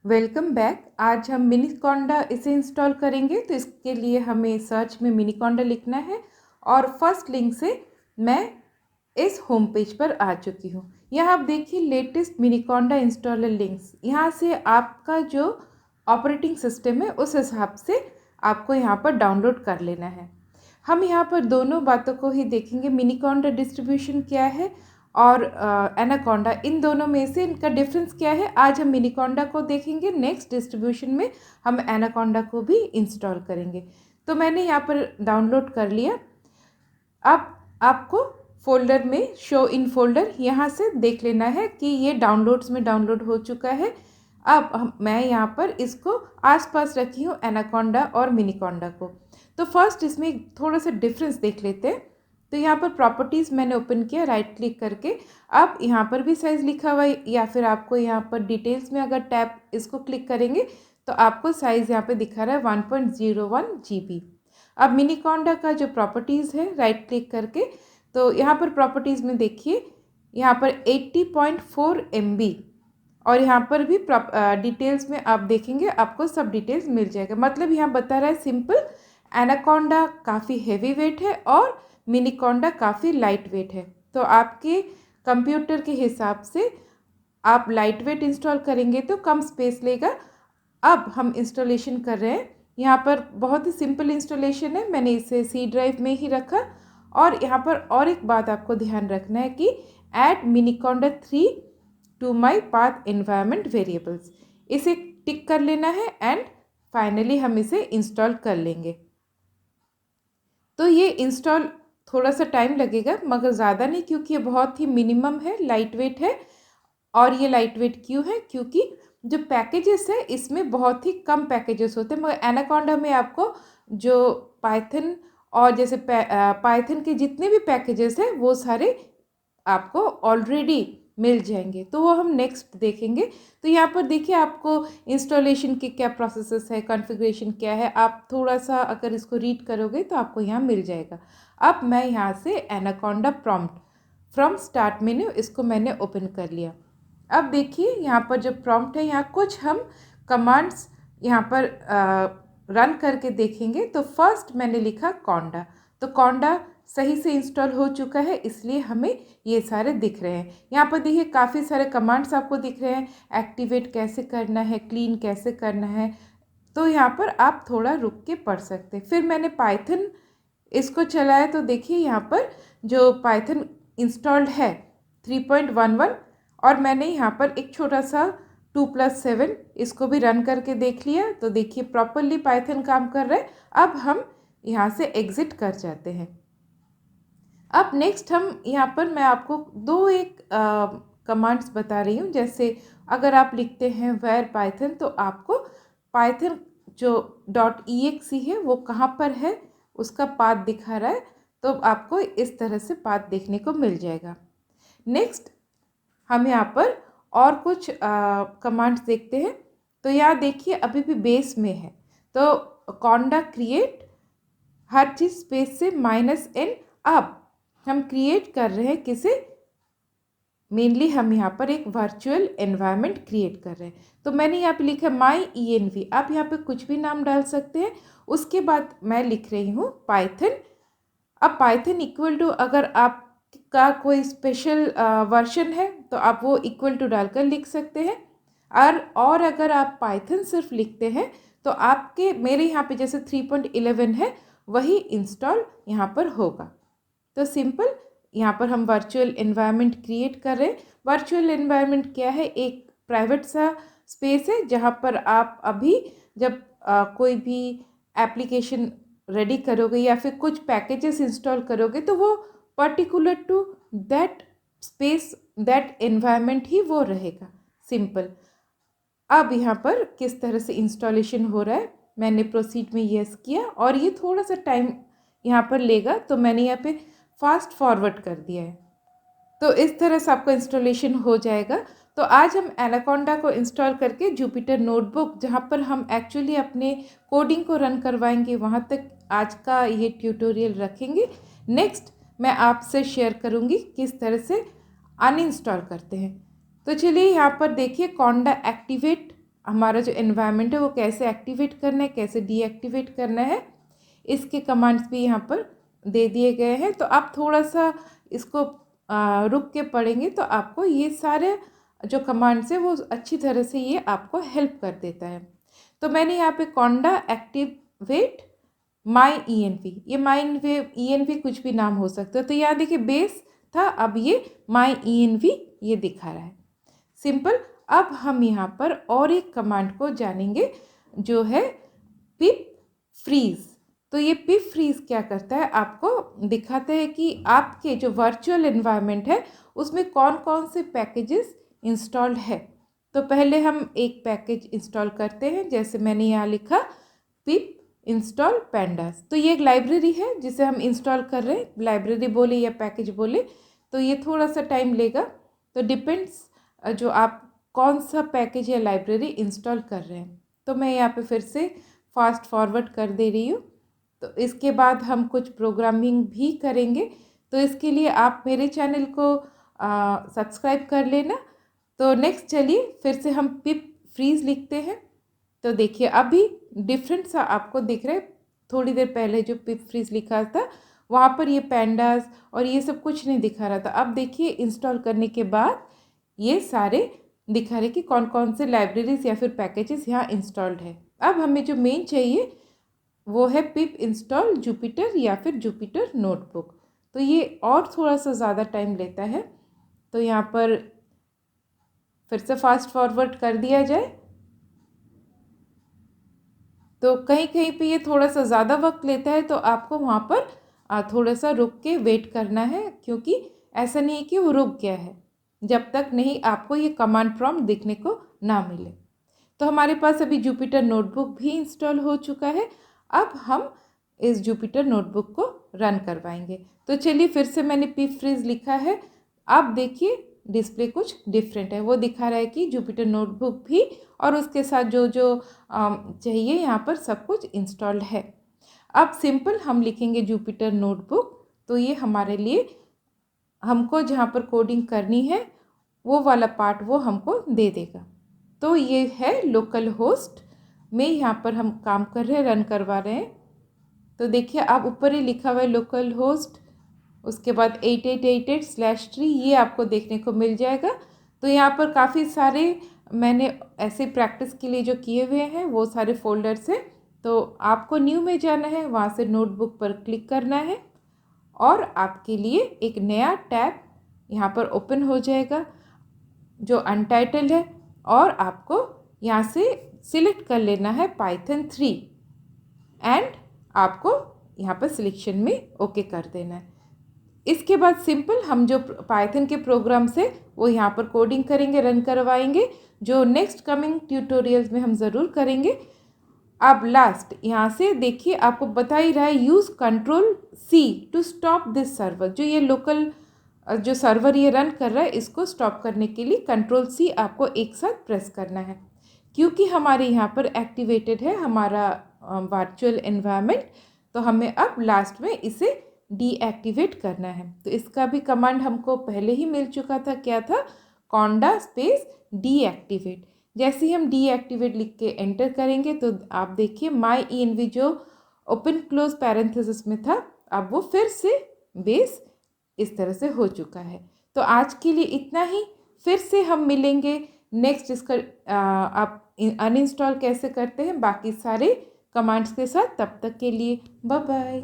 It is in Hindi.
Welcome back. आज हम मिनीकॉन्डा इसे इंस्टॉल करेंगे, तो इसके लिए हमें सर्च में मिनीकॉन्डा लिखना है और फर्स्ट लिंक से मैं इस होम पेज पर आ चुकी हूँ। यहाँ आप देखिए लेटेस्ट मिनीकॉन्डा इंस्टॉलर लिंक्स, यहाँ से आपका जो ऑपरेटिंग सिस्टम है उस हिसाब से आपको यहाँ पर डाउनलोड कर लेना है। हम यहाँ पर दोनों बातों को ही देखेंगे, मिनीकॉन्डा डिस्ट्रीब्यूशन क्या है और एनाकोंडा, इन दोनों में से इनका डिफरेंस क्या है। आज हम मिनीकॉन्डा को देखेंगे, नेक्स्ट डिस्ट्रीब्यूशन में हम एनाकोंडा को भी इंस्टॉल करेंगे। तो मैंने यहाँ पर डाउनलोड कर लिया। अब आपको फोल्डर में शो इन फोल्डर यहाँ से देख लेना है कि ये डाउनलोड्स में डाउनलोड हो चुका है। अब मैं यहाँ पर इसको आसपास रखी हूँ एनाकोंडा और मिनीकॉन्डा को। तो फर्स्ट इसमें थोड़ा सा डिफरेंस देख लेते हैं। तो यहाँ पर प्रॉपर्टीज़ मैंने ओपन किया राइट क्लिक करके। अब यहाँ पर भी साइज़ लिखा हुआ है, या फिर आपको यहाँ पर डिटेल्स में अगर टैब इसको क्लिक करेंगे तो आपको साइज़ यहाँ पे दिखा रहा है 1.01 GB। अब मिनीकॉन्डा का जो प्रॉपर्टीज़ है राइट क्लिक करके, तो यहाँ पर प्रॉपर्टीज़ में देखिए यहाँ पर 80.4 MB, और यहाँ पर भी डिटेल्स में आप देखेंगे आपको सब डिटेल्स मिल जाएगा। मतलब यहाँ बता रहा है सिंपल, एनाकोंडा काफ़ी हैवी वेट है और मिनीकॉन्डा काफ़ी लाइट वेट है। तो आपके कंप्यूटर के हिसाब से आप लाइट वेट इंस्टॉल करेंगे तो कम स्पेस लेगा। अब हम इंस्टॉलेशन कर रहे हैं। यहाँ पर बहुत ही सिंपल इंस्टॉलेशन है, मैंने इसे सी ड्राइव में ही रखा। और यहाँ पर और एक बात आपको ध्यान रखना है कि add miniconda 3 to my path environment variables, इसे टिक कर लेना है एंड फाइनली हम इसे इंस्टॉल कर लेंगे। तो ये इंस्टॉल थोड़ा सा टाइम लगेगा मगर ज़्यादा नहीं, क्योंकि ये बहुत ही मिनिमम है, लाइट वेट है। और ये लाइट वेट क्यों है? क्योंकि जो पैकेजेस है इसमें बहुत ही कम पैकेजेस होते हैं, मगर एनाकोंडा में आपको जो पाइथन और जैसे पाइथन के जितने भी पैकेजेस हैं वो सारे आपको ऑलरेडी मिल जाएंगे। तो वो हम नेक्स्ट देखेंगे। तो यहाँ पर देखिए आपको इंस्टॉलेशन के क्या प्रोसेसेस है, कॉन्फ़िगरेशन क्या है, आप थोड़ा सा अगर इसको रीड करोगे तो आपको यहाँ मिल जाएगा। अब मैं यहाँ से anaconda prompt from start menu, इसको मैंने ओपन कर लिया। अब देखिए यहाँ पर जो प्रॉम्प्ट है, यहाँ कुछ हम कमांड्स यहाँ पर रन करके देखेंगे। तो फर्स्ट मैंने लिखा कॉन्डा, तो कॉन्डा सही से इंस्टॉल हो चुका है, इसलिए हमें ये सारे दिख रहे हैं। यहाँ पर देखिए काफ़ी सारे कमांड्स आपको दिख रहे हैं, एक्टिवेट कैसे करना है, क्लीन कैसे करना है। तो यहाँ पर आप थोड़ा रुक के पढ़ सकते हैं। फिर मैंने पाइथन इसको चलाया, तो देखिए यहाँ पर जो पाइथन इंस्टॉल्ड है 3.11, और मैंने यहाँ पर एक छोटा सा 2+7 इसको भी रन करके देख लिया। तो देखिए प्रॉपरली पाइथन काम कर रहा है। अब हम यहाँ से एग्ज़िट कर जाते हैं। अब नेक्स्ट हम यहाँ पर मैं आपको एक कमांड्स बता रही हूँ। जैसे अगर आप लिखते हैं वेयर पाइथन, तो आपको पाइथन जो .exe है वो कहाँ पर है उसका पाथ दिखा रहा है, तो आपको इस तरह से पाथ देखने को मिल जाएगा। नेक्स्ट हम यहाँ पर और कुछ कमांड्स देखते हैं। तो यहाँ देखिए अभी भी बेस में है, तो कॉन्डा क्रिएट हर चीज़ स्पेस से -n। अब हम क्रिएट कर रहे हैं किसे? मेनली हम यहाँ पर एक वर्चुअल एनवायरनमेंट क्रिएट कर रहे हैं। तो मैंने यहाँ पे लिखा माई env, आप यहाँ पे कुछ भी नाम डाल सकते हैं। उसके बाद मैं लिख रही हूँ पाइथन। अब पाइथन इक्वल टू, अगर आपका कोई स्पेशल वर्जन है तो आप वो इक्वल टू डालकर लिख सकते हैं। और अगर आप पाइथन सिर्फ लिखते हैं तो आपके मेरे यहाँ पे जैसे 3.11 है वही इंस्टॉल यहाँ पर होगा। तो सिंपल यहाँ पर हम वर्चुअल एनवायरनमेंट क्रिएट कर रहे हैं। वर्चुअल एनवायरनमेंट क्या है? एक प्राइवेट सा स्पेस है जहाँ पर आप अभी जब कोई भी एप्लीकेशन रेडी करोगे या फिर कुछ पैकेजेस इंस्टॉल करोगे तो वो particular to that space, that environment ही वो रहेगा। सिंपल। अब यहाँ पर किस तरह से इंस्टॉलेशन हो रहा है, मैंने प्रोसीड में यस किया और ये थोड़ा सा टाइम यहाँ पर लेगा, तो मैंने यहाँ पे फास्ट फॉरवर्ड कर दिया है। तो इस तरह से आपका इंस्टॉलेशन हो जाएगा। तो आज हम एनाकोंडा को इंस्टॉल करके जुपिटर नोटबुक, जहाँ पर हम एक्चुअली अपने कोडिंग को रन करवाएंगे, वहाँ तक आज का ये ट्यूटोरियल रखेंगे। नेक्स्ट मैं आपसे शेयर करूँगी किस तरह से अनइंस्टॉल करते हैं। तो चलिए यहाँ पर देखिए कॉन्डा एक्टिवेट हमारा जो एनवायरनमेंट है वो कैसे एक्टिवेट करना है, कैसे डीएक्टिवेट करना है, इसके कमांड्स भी यहाँ पर दे दिए गए हैं। तो आप थोड़ा सा इसको रुक के पढ़ेंगे तो आपको ये सारे जो कमांड्स है वो अच्छी तरह से ये आपको हेल्प कर देता है। तो मैंने यहाँ पे कॉन्डा एक्टिवेट माई ENV, ये माई ENV कुछ भी नाम हो सकता है। तो यहाँ देखिए बेस था, अब ये माई ENV ये दिखा रहा है। सिंपल। अब हम यहाँ पर और एक कमांड को जानेंगे जो है पिप फ्रीज। तो ये पिप फ्रीज क्या करता है, आपको दिखाता है कि आपके जो वर्चुअल एनवायरनमेंट है उसमें कौन कौन से पैकेजेस इंस्टॉल्ड है। तो पहले हम एक पैकेज इंस्टॉल करते हैं, जैसे मैंने यहाँ लिखा पिप इंस्टॉल पैंडास। तो ये एक लाइब्रेरी है जिसे हम इंस्टॉल कर रहे हैं, लाइब्रेरी बोले या पैकेज बोले, तो ये थोड़ा सा टाइम लेगा। तो डिपेंड्स जो आप कौन सा पैकेज या लाइब्रेरी इंस्टॉल कर रहे हैं। तो मैं यहाँ पे फिर से फास्ट फॉरवर्ड कर दे रही हूँ। तो इसके बाद हम कुछ प्रोग्रामिंग भी करेंगे, तो इसके लिए आप मेरे चैनल को सब्सक्राइब कर लेना। तो नेक्स्ट चलिए फिर से हम पिप फ्रीज लिखते हैं। तो देखिए अभी डिफरेंट सा आपको दिख रहा है। थोड़ी देर पहले जो पिप फ्रीज लिखा था वहाँ पर ये पैंडास और ये सब कुछ नहीं दिखा रहा था। अब देखिए इंस्टॉल करने के बाद ये सारे दिखा रहे कि कौन कौन से लाइब्रेरीज या फिर पैकेजेस यहाँ इंस्टॉल्ड है। अब हमें जो मेन चाहिए वो है पिप इंस्टॉल जुपिटर या फिर जुपिटर नोटबुक। तो ये और थोड़ा सा ज़्यादा टाइम लेता है, तो यहाँ पर फिर से फास्ट फॉरवर्ड कर दिया जाए। तो कहीं कहीं पे ये थोड़ा सा ज़्यादा वक्त लेता है, तो आपको वहाँ पर थोड़ा सा रुक के वेट करना है, क्योंकि ऐसा नहीं है कि वो रुक गया है जब तक नहीं आपको ये कमांड प्रॉम्प्ट दिखने को ना मिले। तो हमारे पास अभी जुपिटर नोटबुक भी इंस्टॉल हो चुका है। अब हम इस जुपिटर नोटबुक को रन करवाएंगे। तो चलिए फिर से मैंने पिप फ्रीज लिखा है। अब देखिए डिस्प्ले कुछ डिफरेंट है, वो दिखा रहा है कि जुपिटर नोटबुक भी और उसके साथ जो जो चाहिए यहाँ पर सब कुछ इंस्टॉल्ड है। अब सिंपल हम लिखेंगे जुपिटर नोटबुक, तो ये हमारे लिए हमको जहाँ पर कोडिंग करनी है वो वाला पार्ट वो हमको दे देगा। तो ये है लोकल होस्ट में यहाँ पर हम काम कर रहे हैं, रन करवा रहे हैं। तो देखिए अब ऊपर ही लिखा हुआ है लोकल होस्ट, उसके बाद 8888/3 ये आपको देखने को मिल जाएगा। तो यहाँ पर काफ़ी सारे मैंने ऐसे प्रैक्टिस के लिए जो किए हुए हैं वो सारे फोल्डर्स हैं। तो आपको न्यू में जाना है, वहाँ से नोटबुक पर क्लिक करना है और आपके लिए एक नया टैब यहाँ पर ओपन हो जाएगा जो अनटाइटल्ड है, और आपको यहाँ से सिलेक्ट कर लेना है पाइथन 3 एंड आपको यहाँ पर सिलेक्शन में ओके कर देना है। इसके बाद सिंपल हम जो पाइथन के प्रोग्राम्स है वो यहाँ पर कोडिंग करेंगे, रन करवाएंगे, जो नेक्स्ट कमिंग ट्यूटोरियल्स में हम ज़रूर करेंगे। अब लास्ट यहाँ से देखिए आपको बता ही रहा है use Ctrl+C to stop this server. जो ये लोकल जो सर्वर ये रन कर रहा है इसको स्टॉप करने के लिए Ctrl+C आपको एक साथ प्रेस करना है, क्योंकि हमारे यहाँ पर एक्टिवेटेड है हमारा वर्चुअल एनवायरनमेंट। तो हमें अब लास्ट में इसे डीएक्टिवेट करना है। तो इसका भी कमांड हमको पहले ही मिल चुका था, क्या था, कॉन्डा स्पेस डीएक्टिवेट। जैसे ही हम डीएक्टिवेट लिख के एंटर करेंगे तो आप देखिए माई ENV जो ओपन क्लोज पैरेंथेसिस में था अब वो फिर से बेस इस तरह से हो चुका है। तो आज के लिए इतना ही, फिर से हम मिलेंगे नेक्स्ट इसका आप अनइंस्टॉल कैसे करते हैं बाकी सारे कमांड्स के साथ। तब तक के लिए बाय बाय।